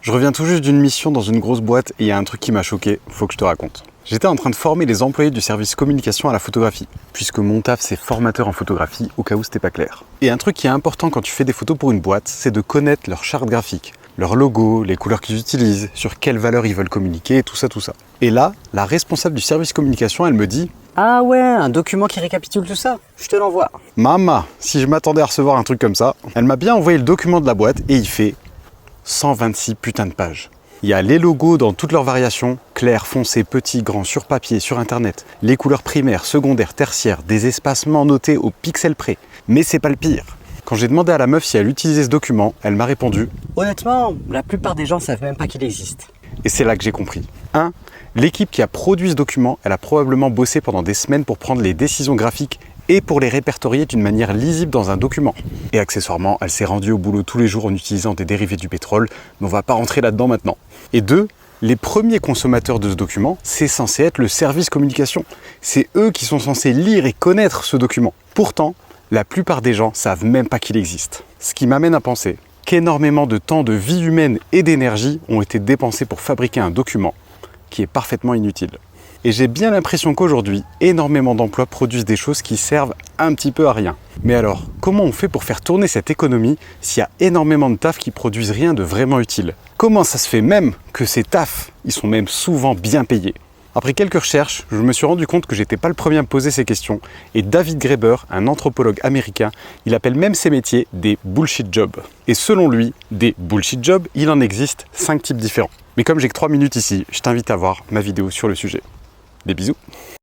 Je reviens tout juste d'une mission dans une grosse boîte et il y a un truc qui m'a choqué, faut que je te raconte. J'étais en train de former les employés du service communication à la photographie, puisque mon taf c'est formateur en photographie au cas où c'était pas clair. Et un truc qui est important quand tu fais des photos pour une boîte, c'est de connaître leur charte graphique, leur logo, les couleurs qu'ils utilisent, sur quelles valeurs ils veulent communiquer, tout ça. Et là, la responsable du service communication, elle me dit « Ah ouais, un document qui récapitule tout ça, je te l'envoie. » Maman, si je m'attendais à recevoir un truc comme ça, elle m'a bien envoyé le document de la boîte et il fait 126 putains de pages. Il y a les logos dans toutes leurs variations, clair, foncé, petit, grand, sur papier, sur internet, les couleurs primaires, secondaires, tertiaires, des espacements notés au pixel près. Mais c'est pas le pire. Quand j'ai demandé à la meuf si elle utilisait ce document, elle m'a répondu « Honnêtement, la plupart des gens savent même pas qu'il existe. » Et c'est là que j'ai compris. 1. L'équipe qui a produit ce document, elle a probablement bossé pendant des semaines pour prendre les décisions graphiques et pour les répertorier d'une manière lisible dans un document. Et accessoirement, elle s'est rendue au boulot tous les jours en utilisant des dérivés du pétrole, mais on va pas rentrer là-dedans maintenant. Et 2, les premiers consommateurs de ce document, c'est censé être le service communication. C'est eux qui sont censés lire et connaître ce document. Pourtant, la plupart des gens savent même pas qu'il existe. Ce qui m'amène à penser qu'énormément de temps, de vie humaine et d'énergie ont été dépensés pour fabriquer un document qui est parfaitement inutile. Et j'ai bien l'impression qu'aujourd'hui, énormément d'emplois produisent des choses qui servent un petit peu à rien. Mais alors, comment on fait pour faire tourner cette économie s'il y a énormément de tafs qui produisent rien de vraiment utile? Comment ça se fait même que ces tafs, ils sont même souvent bien payés? Après quelques recherches, je me suis rendu compte que j'étais pas le premier à me poser ces questions, et David Graeber, un anthropologue américain, il appelle même ces métiers des bullshit jobs. Et selon lui, des bullshit jobs, il en existe 5 types différents. Mais comme j'ai que 3 minutes ici, je t'invite à voir ma vidéo sur le sujet. Des bisous.